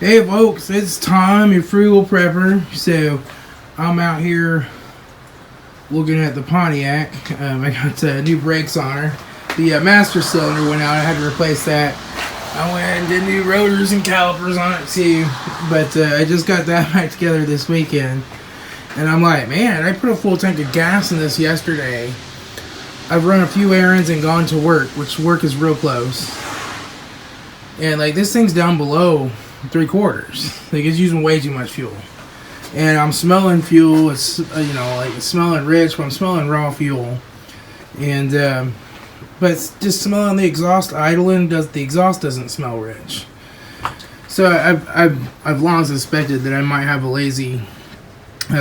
Hey folks, it's Tom, your frugal prepper. So I'm out here looking at the Pontiac. I got new brakes on her. The master cylinder went out. I had to replace that. I went and did new rotors and calipers on it too. But I just got that back together this weekend. And I'm like, man, I put a full tank of gas in this yesterday. I've run a few errands and gone to work, which work is real close. And like this thing's down below 3/4. Like it's using way too much fuel. And I'm smelling fuel. It's like it's smelling rich, but I'm smelling raw fuel. And but it's just smelling the exhaust idling. The exhaust doesn't smell rich. So I've long suspected that I might have a lazy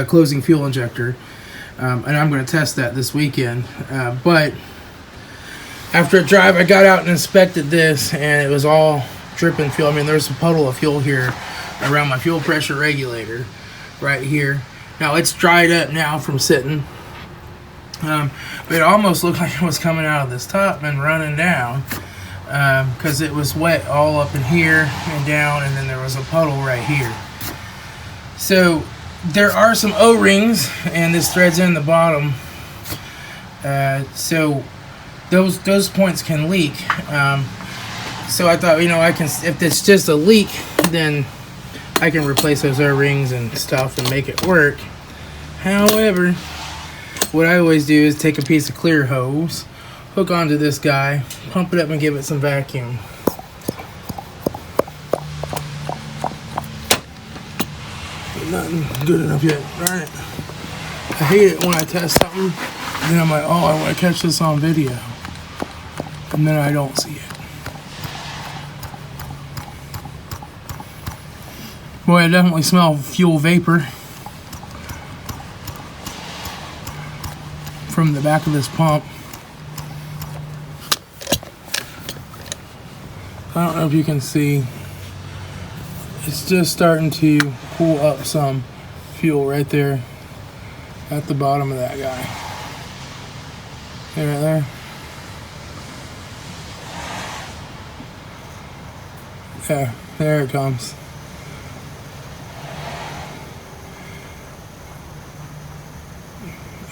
closing fuel injector, and I'm going to test that this weekend. But after a drive, I got out and inspected this, and it was all dripping fuel. I mean, there's a puddle of fuel here around my fuel pressure regulator right here. Now it's dried up now from sitting, but it almost looked like it was coming out of this top and running down, because it was wet all up in here and down, and then there was a puddle right here. So there are some O-rings, and this thread's in the bottom, so those points can leak. So I thought, I can, if it's just a leak, then I can replace those O-rings and stuff and make it work. However, what I always do is take a piece of clear hose, hook onto this guy, pump it up and give it some vacuum. Nothing good enough yet. Darn it. I hate it when I test something and then I'm like, oh, I want to catch this on video. And then I don't see it. Boy, I definitely smell fuel vapor from the back of this pump. I don't know if you can see. It's just starting to pull up some fuel right there at the bottom of that guy. Right there. Yeah, there it comes.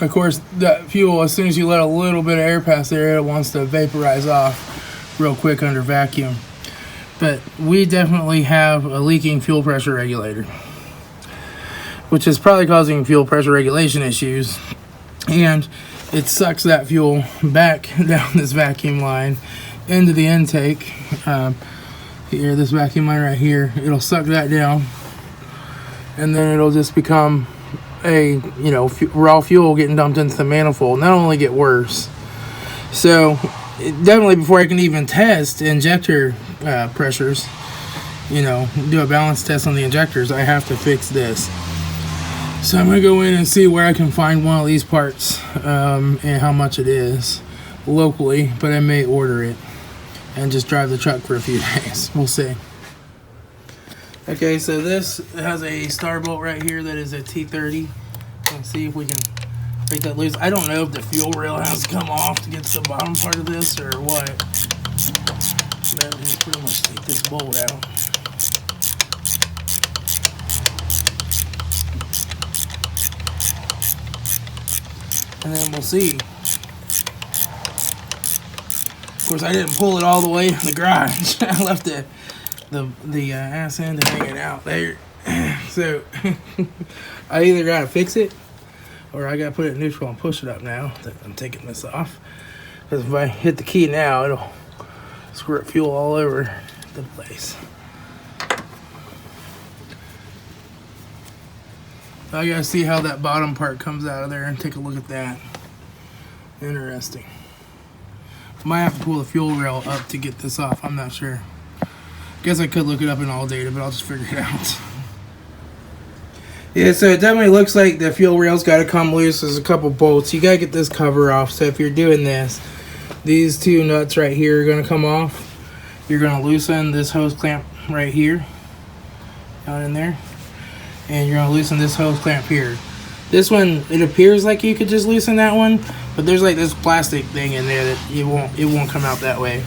Of course, that fuel, as soon as you let a little bit of air pass there, it wants to vaporize off real quick under vacuum. But we definitely have a leaking fuel pressure regulator, which is probably causing fuel pressure regulation issues. And it sucks that fuel back down this vacuum line into the intake. Here, this vacuum line right here, it'll suck that down. And then it'll just become raw fuel getting dumped into the manifold, and that'll only get worse. So definitely, before I can even test injector pressures, do a balance test on the injectors, I have to fix this. So I'm gonna go in and see where I can find one of these parts, and how much it is locally, but I may order it and just drive the truck for a few days. We'll see. Okay, so this has a star bolt right here that is a T30. Let's see if we can make that loose. I don't know if the fuel rail has to come off to get to the bottom part of this or what. But we just pretty much take this bolt out. And then we'll see. Of course, I didn't pull it all the way in the garage. I left the ass end hanging out there. So I either gotta fix it or I gotta put it in neutral and push it up now that I'm taking this off, because if I hit the key now, it'll squirt fuel all over the place. I gotta see how that bottom part comes out of there and take a look at that. Interesting. Might have to pull the fuel rail up to get this off. I'm not sure. Guess I could look it up in all data, but I'll just figure it out. Yeah, so it definitely looks like the fuel rail's got to come loose. There's a couple bolts. You got to get this cover off. So if you're doing this, these two nuts right here are going to come off. You're going to loosen this hose clamp right here, down in there. And you're going to loosen this hose clamp here. This one, it appears like you could just loosen that one, but there's like this plastic thing in there that it won't come out that way.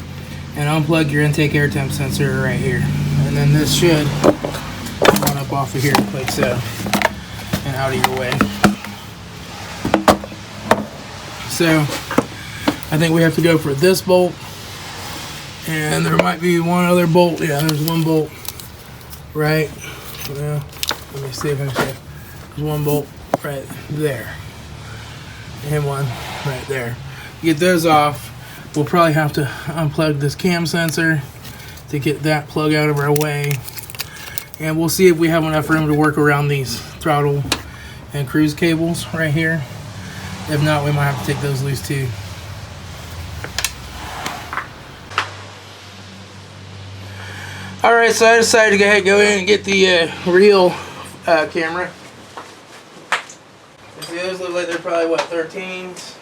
And unplug your intake air temp sensor right here. And then this should snap off of here like so, and out of your way. So I think we have to go for this bolt, and there might be one other bolt. Yeah, there's one bolt right. Well, let me see if I can see. There's one bolt right there, and one right there. Get those off. We'll probably have to unplug this cam sensor to get that plug out of our way, and we'll see if we have enough room to work around these throttle and cruise cables right here. If not, we might have to take those loose too. Alright, so I decided to go ahead and go in and get the real camera. See, those look like they're probably, what, 13s?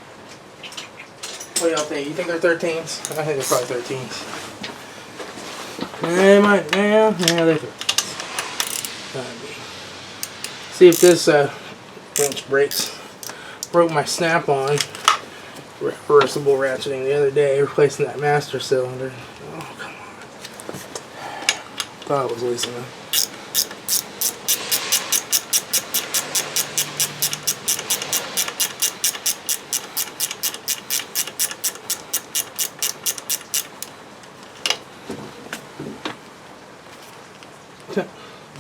What do y'all think? You think they're 13s? I think they're probably 13s. They might, yeah, they're 13s. See if this wrench breaks. Broke my snap-on reversible ratcheting the other day, replacing that master cylinder. Oh, come on. Thought it was loosening.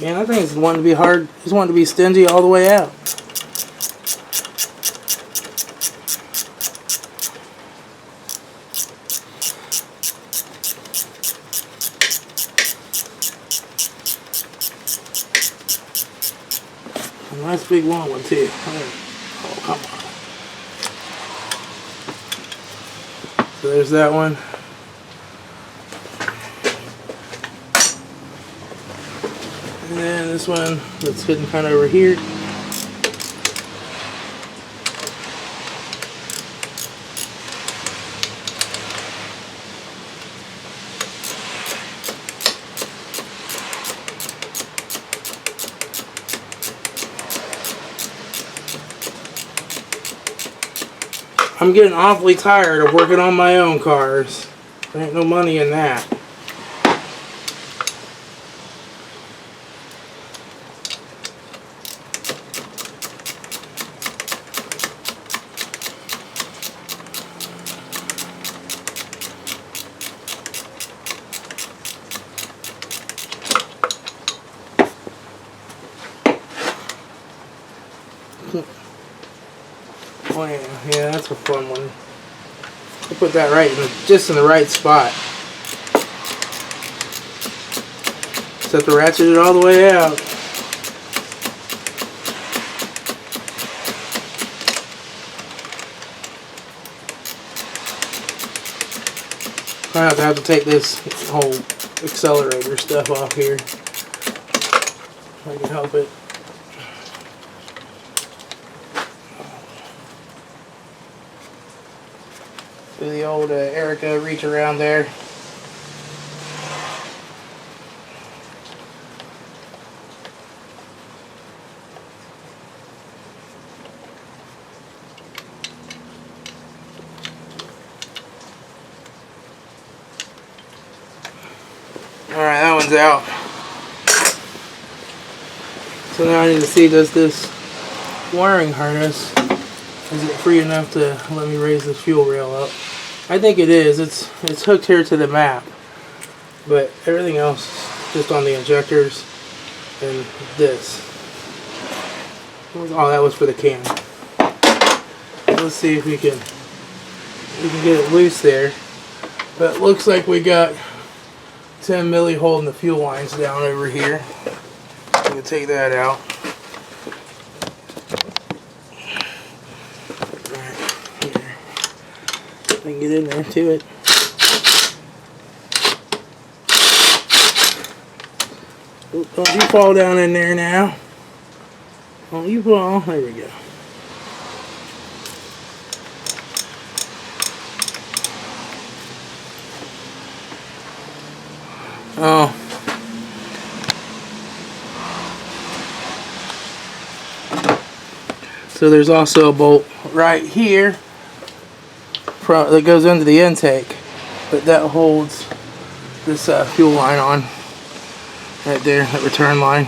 Man, I think it's wanting to be hard. It's wanting to be stingy all the way out. A nice big long one too. Oh, come on. So there's that one. And then this one that's hidden kind of over here. I'm getting awfully tired of working on my own cars. There ain't no money in that. Oh yeah, that's a fun one. I'll put that right in just in the right spot. Just have to ratchet it all the way out. I have to take this whole accelerator stuff off here. If I can help it. Do the old Erica reach around there. Alright, that one's out. So now I need to see, does this wiring harness, is it free enough to let me raise the fuel rail up? I think it is. It's hooked here to the map, but everything else just on the injectors and this. Oh, that was for the cam. Let's see if we can get it loose there. But it looks like we got 10 milli holding the fuel lines down over here. We can take that out. I can get in there to it. Oh, don't you fall down in there now. Don't you fall. There we go. Oh. So there's also a bolt right here that goes into the intake, but that holds this fuel line on right there, that return line.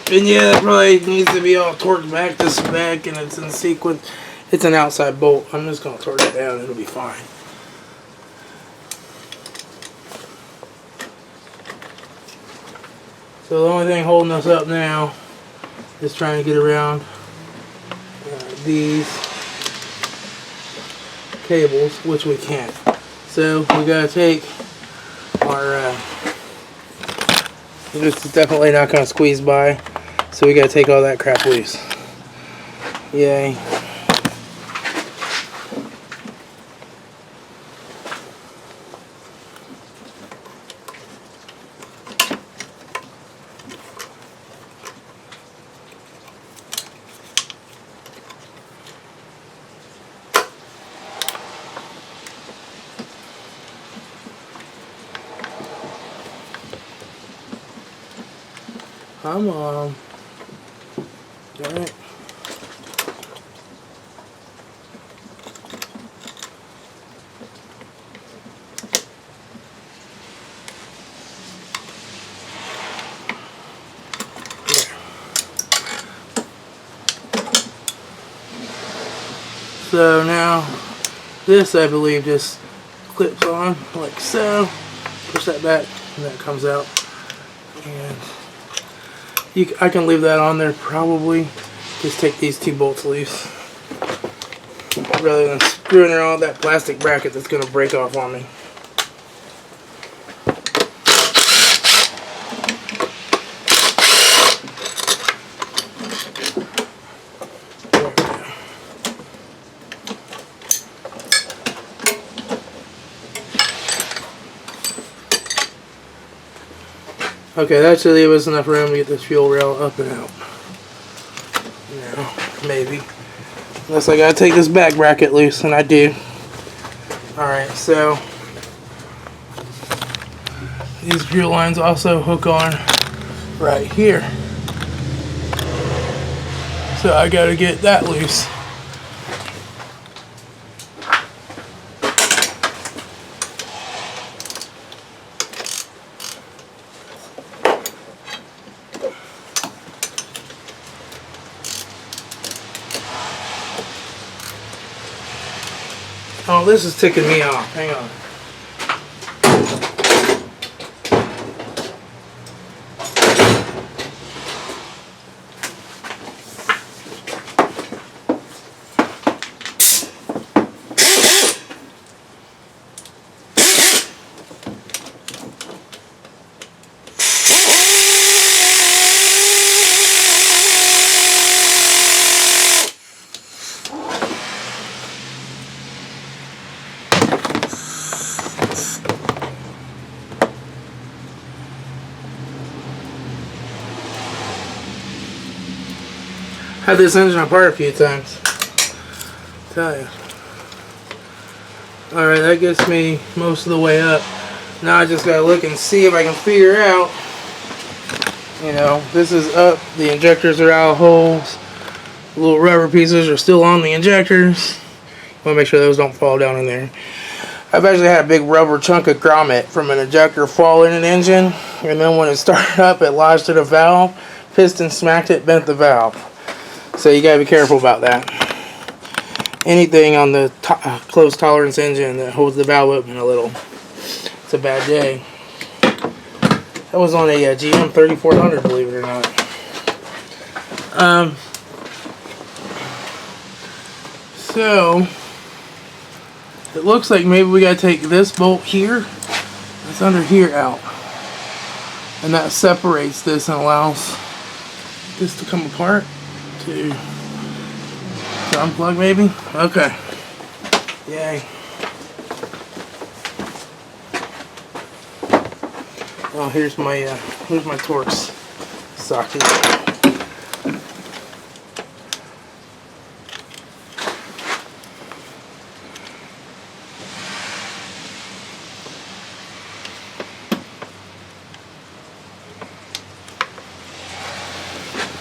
And yeah, it probably needs to be all torqued back to spec, and it's in sequence. It's an outside bolt. I'm just gonna torque it down. It'll be fine. So the only thing holding us up now is trying to get around these cables, which we can't. So we gotta take our this is definitely not gonna squeeze by, so we gotta take all that crap loose. Yay. Come on. Darn it. So now this, I believe, just clips on like so. Push that back and that comes out. And I can leave that on there probably. Just take these two bolts loose rather than screwing around that plastic bracket that's going to break off on me. Okay, that should leave us enough room to get this fuel rail up and out. Now, maybe. Unless I gotta take this back bracket loose, and I do. Alright, so these fuel lines also hook on right here. So I gotta get that loose. Oh, this is ticking me off. Hang on. Had this engine apart a few times. Tell you. Alright, that gets me most of the way up. Now I just gotta look and see if I can figure out. You know, this is up. The injectors are out of holes. The little rubber pieces are still on the injectors. Want to make sure those don't fall down in there. I've actually had a big rubber chunk of grommet from an injector fall in an engine, and then when it started up, it lodged in a valve. Piston smacked it, bent the valve. So you gotta be careful about that. Anything on the closed tolerance engine that holds the valve open a little, it's a bad day. That was on a GM 3400, believe it or not. So it looks like maybe we gotta take this bolt here, that's under here, out, and that separates this and allows this to come apart. To unplug, maybe. Okay. Yay. Oh, here's my Torx socket.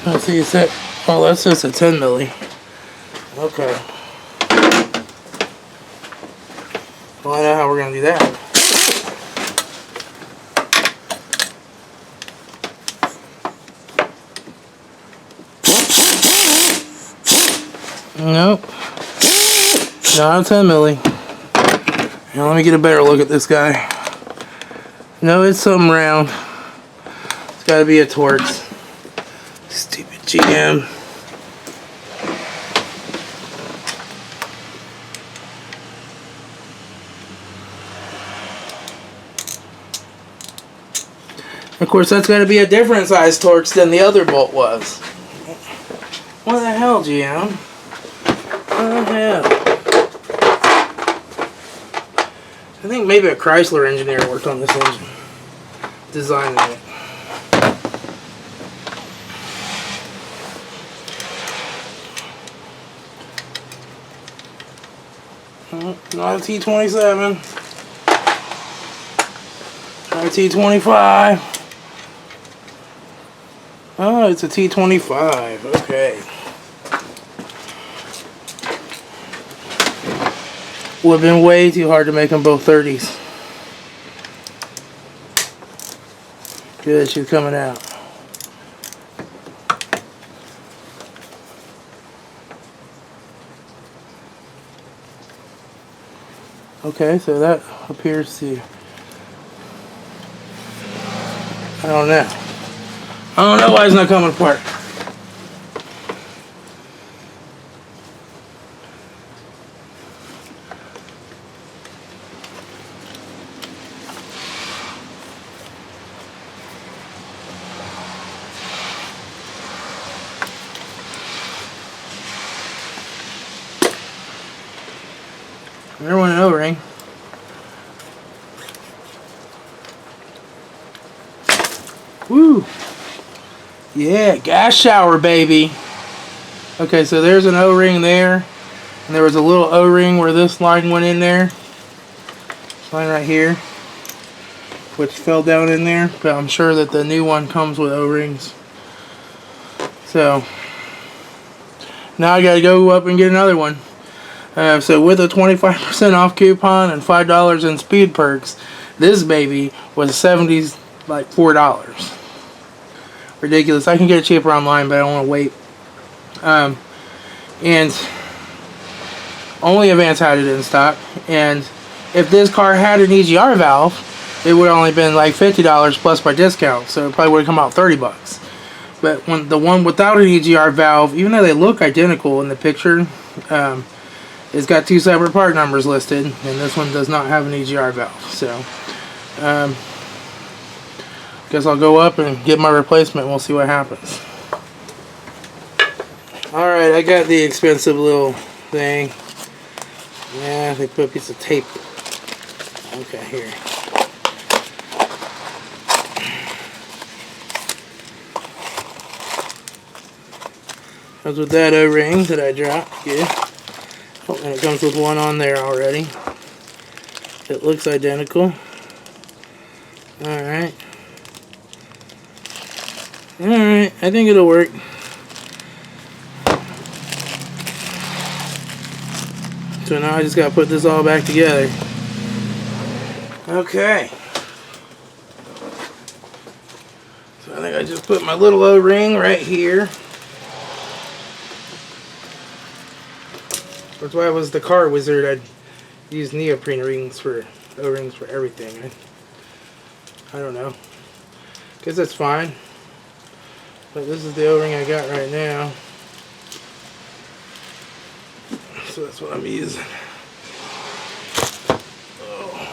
Let's see, it's at, oh, that's just a 10 milli. Okay. Well, I know how we're going to do that. Nope. Not a 10 milli. Now let me get a better look at this guy. No, it's something round. It's got to be a Torx. Stupid GM. Of course, that's got to be a different size Torx than the other bolt was. What the hell, GM? What the hell? I think maybe a Chrysler engineer worked on this engine, designing it. Not a T27. Not a T25. Oh, it's a T25. Okay. Would have been way too hard to make them both 30s. Good, she's coming out. Okay, so that appears to... I don't know. I don't know why it's not coming apart. There went an O-ring. Woo! Yeah, gas shower, baby. Okay, so there's an O-ring there. And there was a little O-ring where this line went in there. This line right here. Which fell down in there. But I'm sure that the new one comes with O-rings. So, now I gotta go up and get another one. So with a 25% off coupon and $5 in speed perks, this baby was $70, like $4. Ridiculous. I can get it cheaper online, but I don't want to wait. And only Advance had it in stock. And if this car had an EGR valve, it would have only been like $50 plus my discount. So it probably would have come out $30. But when the one without an EGR valve, even though they look identical in the picture, it's got two separate part numbers listed, and this one does not have an EGR valve. So, guess I'll go up and get my replacement and we'll see what happens. Alright, I got the expensive little thing. Yeah, they put a piece of tape. Okay, here. Comes with that O-ring that I dropped. Yeah. Oh, and it comes with one on there already. It looks identical. Alright. Alright, I think it'll work. So now I just gotta put this all back together. Okay. So I think I just put my little O-ring right here. That's why I was the car wizard. I'd use neoprene rings for O-rings for everything. I don't know. Guess that's fine. But this is the O-ring I got right now. So that's what I'm using. Oh.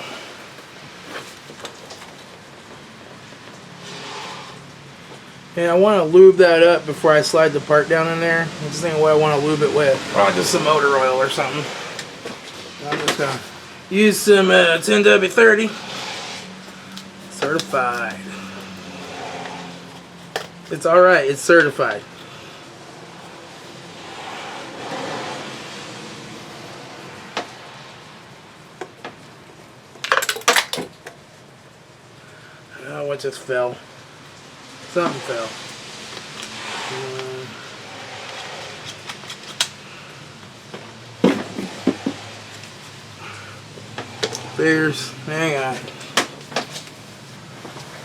And I want to lube that up before I slide the part down in there. I'm just thinking what I want to lube it with. Probably just some motor oil or something. I'm just going to use some 10W30. Certified. It's alright, it's certified. Oh, what just fell? Something fell. There's, hang on.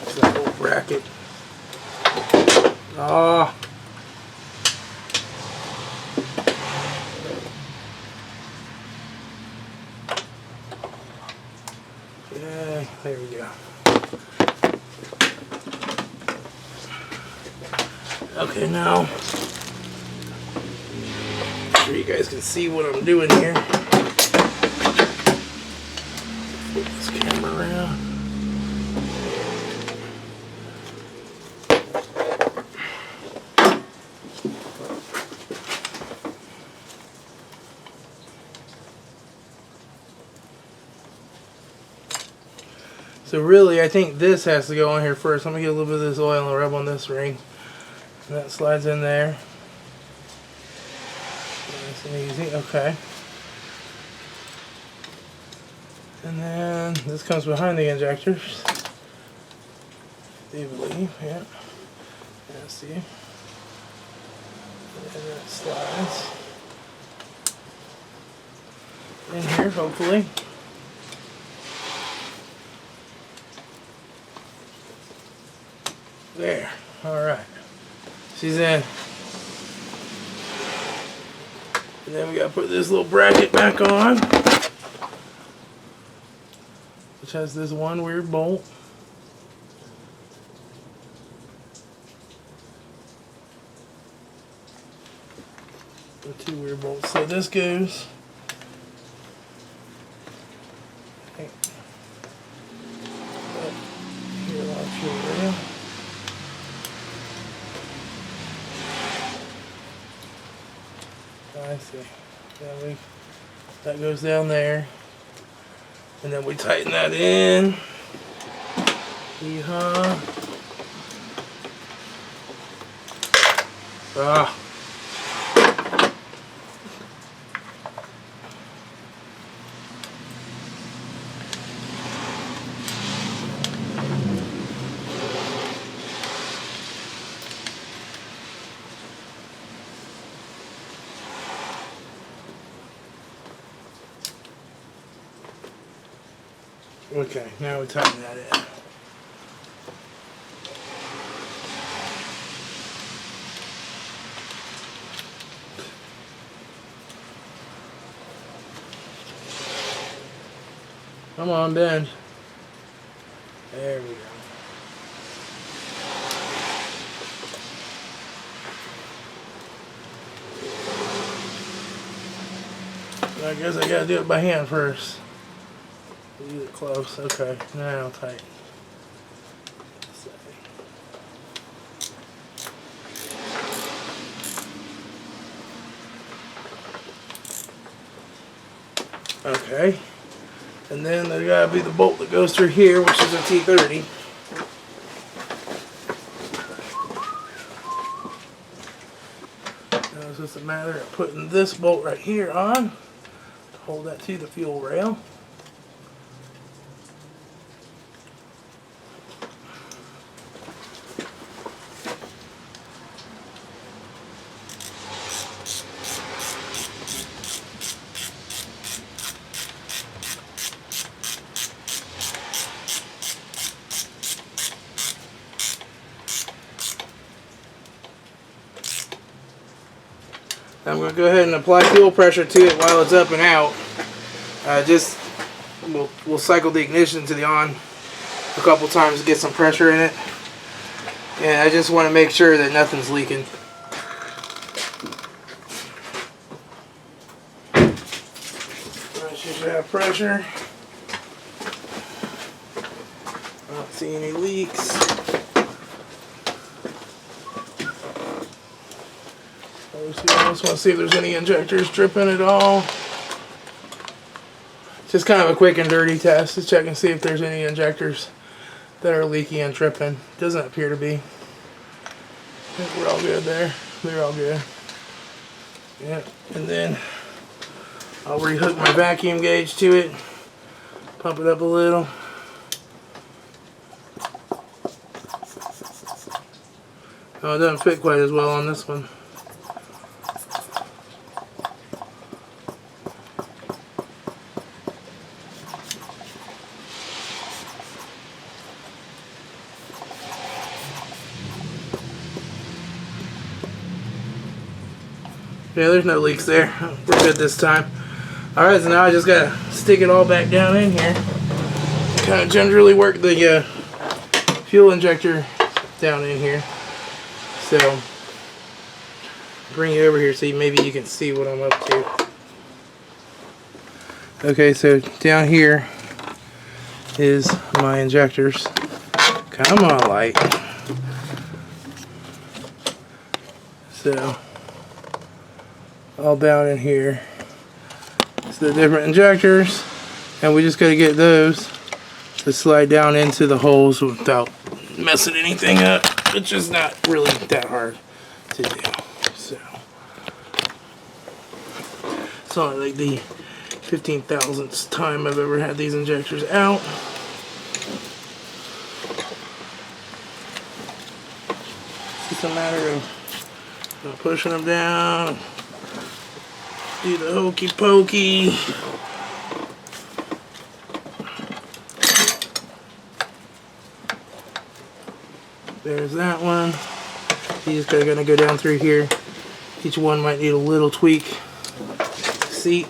It's that whole bracket. Oh. There we go. Okay, now, make sure you guys can see what I'm doing here. Flip this camera around. So really, I think this has to go on here first. Let me get a little bit of this oil and rub on this ring. And that slides in there. Nice and easy. Okay. And then this comes behind the injectors. I believe, yeah. Yeah, see. And that slides in here, hopefully. There. Alright. She's in. And then we gotta put this little bracket back on, which has this one weird bolt. The two weird bolts. So this goes. Here, I'll show you. I see. That goes down there, and then we tighten that in. Yeehaw! Ah. Okay, now we tighten that in. Come on, bend. There we go. I guess I gotta do it by hand first. Use it close. Okay, now tight. Okay, and then there gotta be the bolt that goes through here, which is a T30. Now it's just a matter of putting this bolt right here on to hold that to the fuel rail. I'm going to go ahead and apply fuel pressure to it while it's up and out. We'll cycle the ignition to the on a couple times to get some pressure in it. And I just want to make sure that nothing's leaking. Should have pressure. I don't see any leaks. I just want to see if there's any injectors dripping at all. Just kind of a quick and dirty test to check and see if there's any injectors that are leaky and dripping. Doesn't appear to be. I think we're all good there. They're all good. Yeah, and then I'll rehook my vacuum gauge to it. Pump it up a little. Oh, it doesn't fit quite as well on this one. Yeah, there's no leaks there. We're good this time. Alright, so now I just gotta stick it all back down in here. kind of gingerly work the fuel injector down in here. So bring you over here so maybe you can see what I'm up to. Okay, so down here is my injectors. Come on, light. So all down in here is the different injectors, and we just got to get those to slide down into the holes without messing anything up, which is not really that hard to do. So it's only like the 15,000th time I've ever had these injectors out. It's just a matter of pushing them down, do the hokey pokey. There's that one. You just gotta go down through here. Each one might need a little tweak. Seat.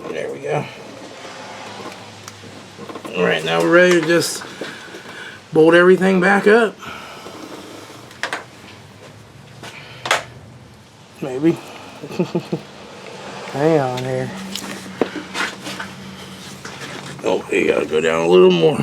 There we go. Alright, now we're ready to just bolt everything back up. Maybe. Hang on here. Oh, you gotta go down a little more.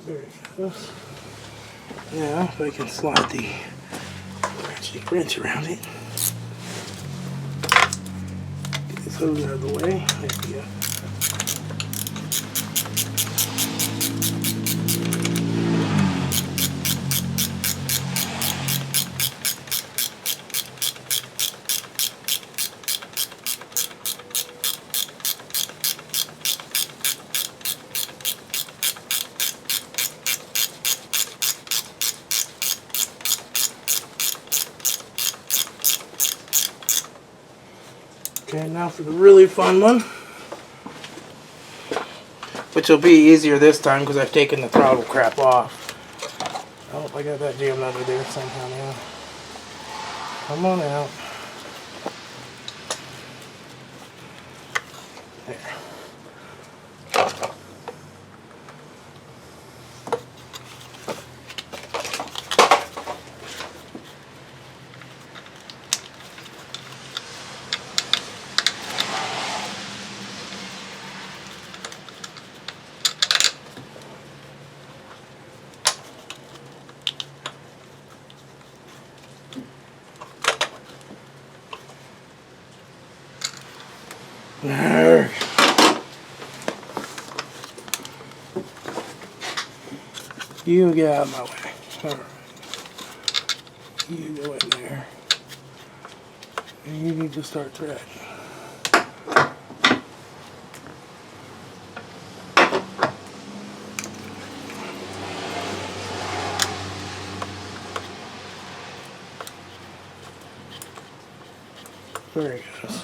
There it goes. Now, if I can slide the wrench around it. Get this hose out of the way. There we go. Okay, now for the really fun one, which will be easier this time because I've taken the throttle crap off. Oh, I got that jammed under there somehow now. Come on out. There. There. You get out of my way. Alright. You go in there. And you need to start threading. There he goes.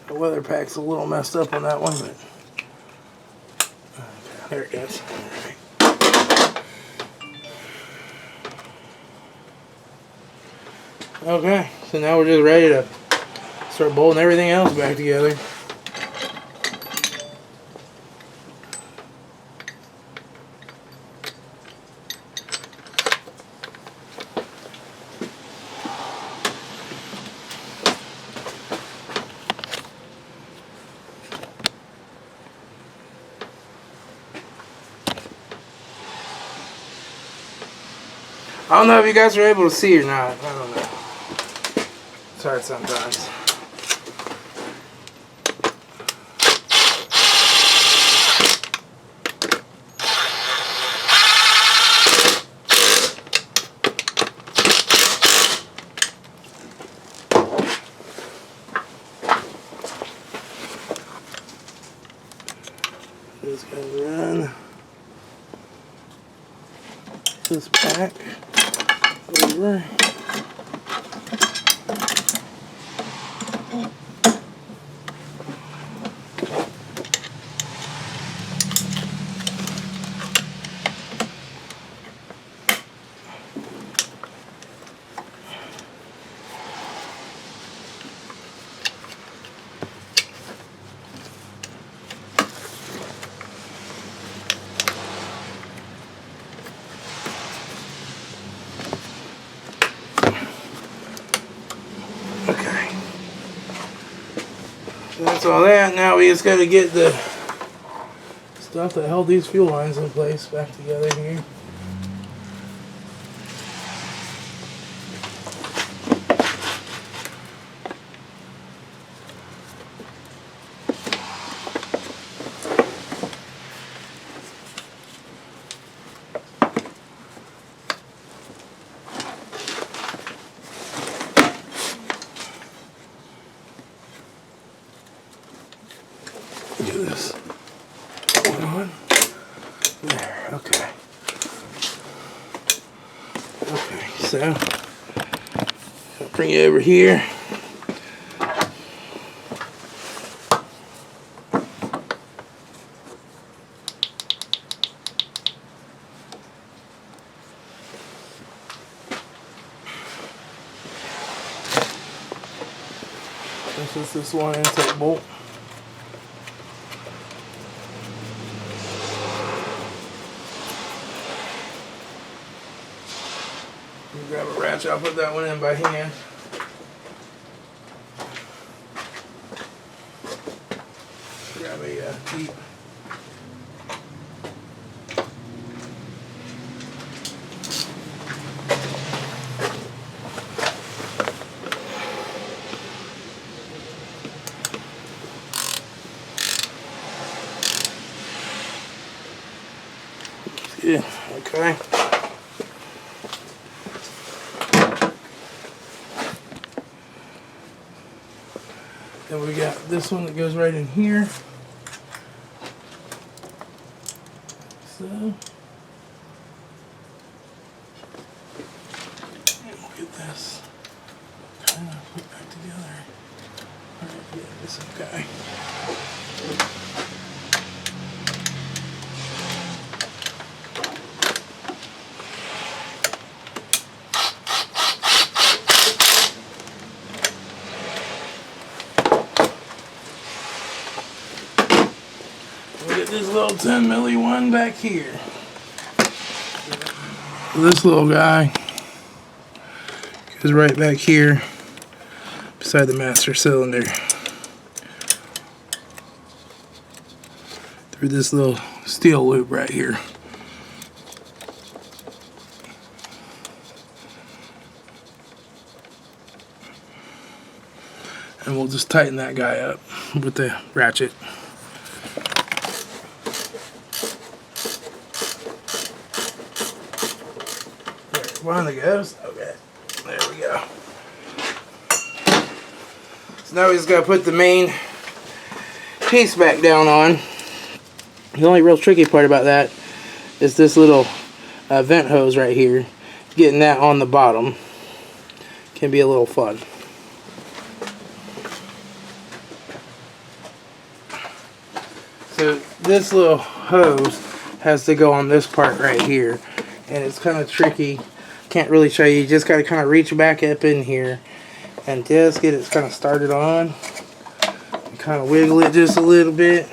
The weather pack's a little messed up on that one, but okay, there it goes. Okay, so now we're just ready to start bolting everything else back together. I don't know if you guys are able to see or not. I don't know. It's hard sometimes. Just gonna run this back over. Okay. So that's all that. Now we just got to get the stuff that held these fuel lines in place back together here. Do this one. There, okay. Okay, so I'll bring it over here. This is this one intake bolt. Grab a ratchet, I'll put that one in by hand. Grab a deep. Yeah, okay. Then we got this one that goes right in here. So we'll get this kind of put back together. Alright, yeah, this okay. This little 10 milli one back here. This little guy goes right back here beside the master cylinder through this little steel loop right here. And we'll just tighten that guy up with the ratchet. One that goes. Okay, there we go. So now we just gotta put the main piece back down on. The only real tricky part about that is this little vent hose right here. Getting that on the bottom can be a little fun. this little hose has to go on this part right here, and it's kind of tricky. Can't really show you. You just got to kind of reach back up in here and just get it kind of started on. Kind of wiggle it just a little bit,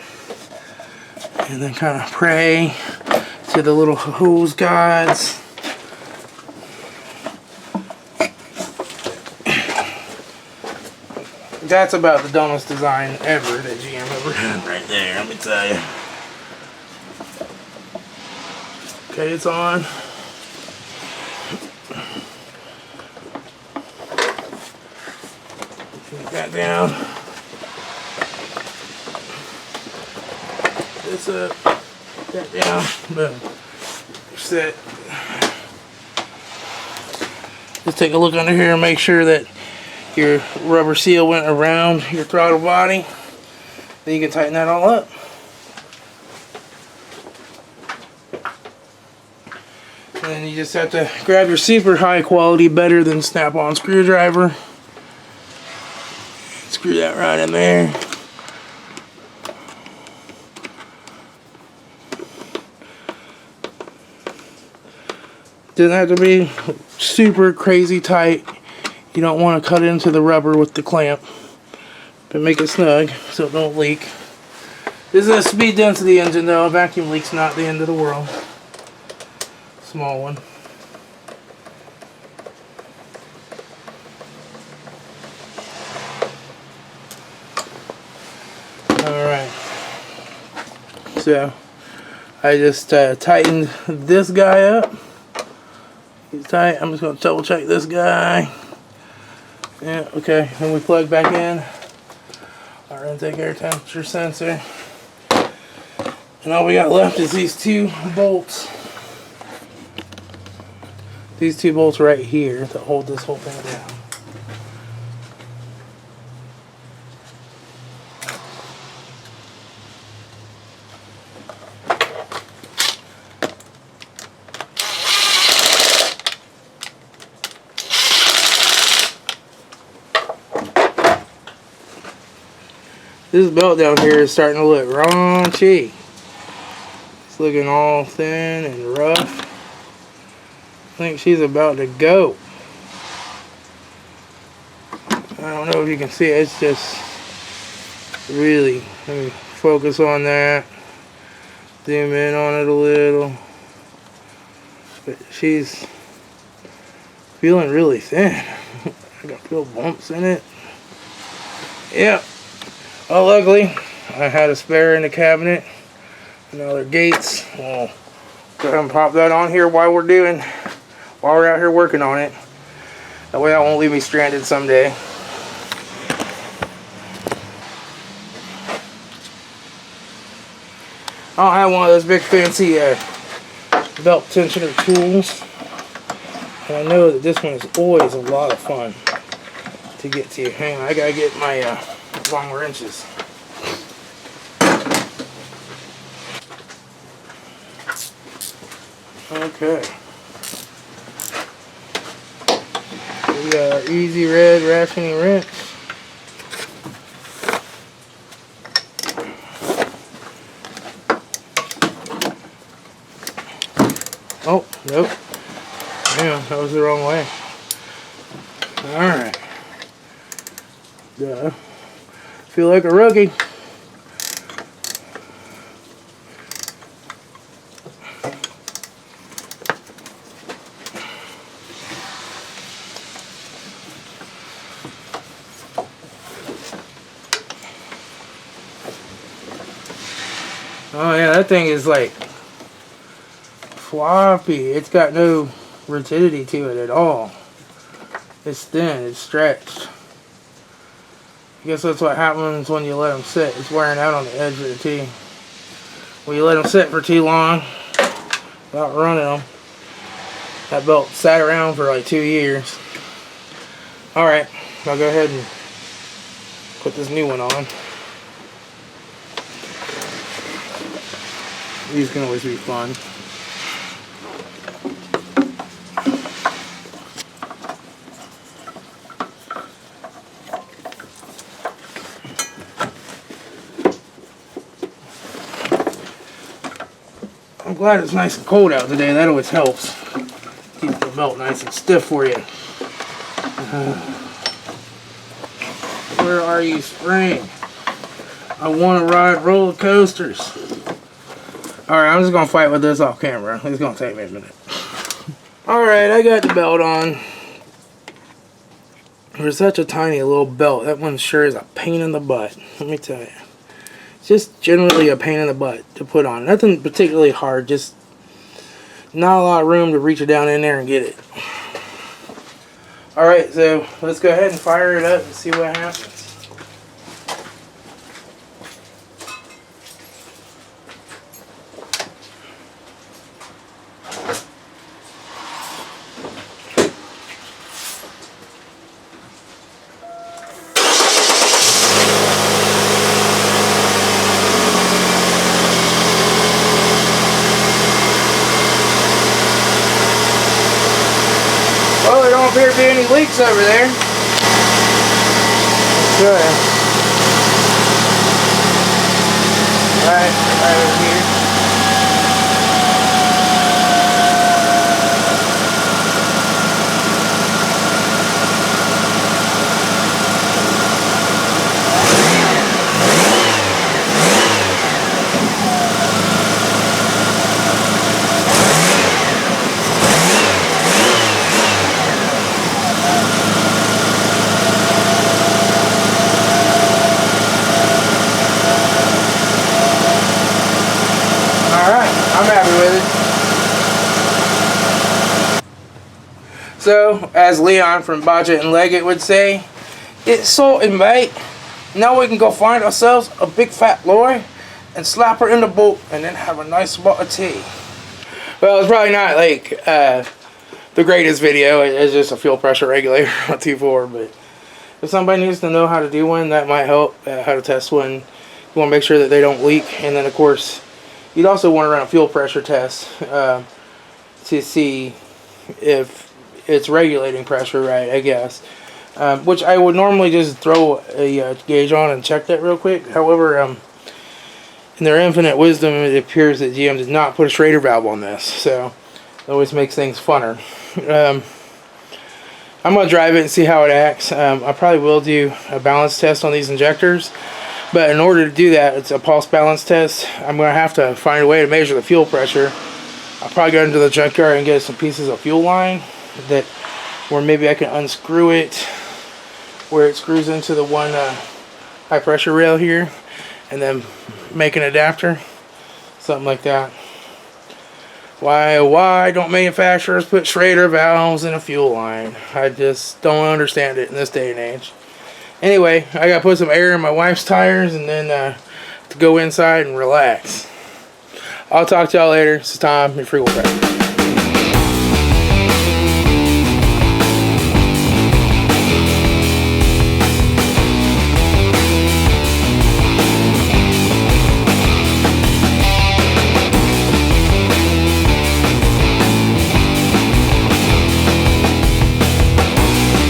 and then kind of pray to the little hose gods. That's about the dumbest design ever that GM ever done right there, let me tell you. Okay, it's on. Put that down. This up. Put that down. Boom. Set. Just take a look under here and make sure that your rubber seal went around your throttle body. Then you can tighten that all up. And then you just have to grab your super high quality, better than snap-on screwdriver. Screw that right in there. Doesn't have to be super crazy tight. You don't want to cut into the rubber with the clamp, but make it snug so it don't leak. This is a speed density engine though. A vacuum leak's not the end of the world. Small one. Alright. So, I just tightened this guy up. He's tight. I'm just going to double check this guy. Yeah, okay. Then we plug back in our intake air temperature sensor. And all we got left is these two bolts. These two bolts right here to hold this whole thing down. This belt down here is starting to look raunchy. It's looking all thin and rough. I think she's about to go. I don't know if you can see it. It's just really, let me focus on that. Zoom in on it a little. But she's feeling really thin. I got little bumps in it. Yep. Oh, luckily, I had a spare in the cabinet. Another gates. We'll go ahead and pop that on here while we're out here working on it. That way that won't leave me stranded someday. I don't have one of those big fancy belt tensioner tools. And I know that this one is always a lot of fun to get to. Hang on, I gotta get my long wrenches. Okay. We got our Easy Red ratcheting wrench. Oh, nope. Damn, that was the wrong way. Alright. Feel like a rookie. Oh yeah, that thing is like floppy. It's got no rigidity to it at all. It's thin, it's stretched. I guess that's what happens when you let them sit. It's wearing out on the edge of the T. When you let them sit for too long without running them. That belt sat around for like 2 years. Alright, I'll go ahead and put this new one on. These can always be fun. glad it's nice and cold out today. That always helps. Keep the belt nice and stiff for you. Where are you, spring? I want to ride roller coasters. Alright, I'm just going to fight with this off camera. It's going to take me a minute. Alright, I got the belt on. For such a tiny little belt, that one sure is a pain in the butt. Let me tell you. It's just generally a pain in the butt to put on. Nothing particularly hard, just not a lot of room to reach it down in there and get it. Alright, so let's go ahead and fire it up and see what happens. Well, there don't appear to be any leaks over there. Good. Right over here. I'm happy with it. So, as Leon from Bodgett and Leggett would say, it's sorted, mate. Now we can go find ourselves a big fat lorry and slap her in the boot and then have a nice spot of tea. Well, it's probably not like the greatest video. It's just a fuel pressure regulator on 2.4, but if somebody needs to know how to do one, that might help. How to test one. You want to make sure that they don't leak, and then of course you'd also want to run a fuel pressure test to see if it's regulating pressure right, I guess. Which I would normally just throw a gauge on and check that real quick. However, in their infinite wisdom, it appears that GM did not put a Schrader valve on this. So it always makes things funner. I'm going to drive it and see how it acts. I probably will do a balance test on these injectors. But in order to do that, it's a pulse balance test. I'm going to have to find a way to measure the fuel pressure. I'll probably go into the junkyard and get some pieces of fuel line that, where maybe I can unscrew it where it screws into the one high pressure rail here, and then make an adapter, something like that. Why don't manufacturers put Schrader valves in a fuel line? I just don't understand it in this day and age. Anyway, I gotta put some air in my wife's tires and then to go inside and relax. I'll talk to y'all later. It's Tom, your free will driver.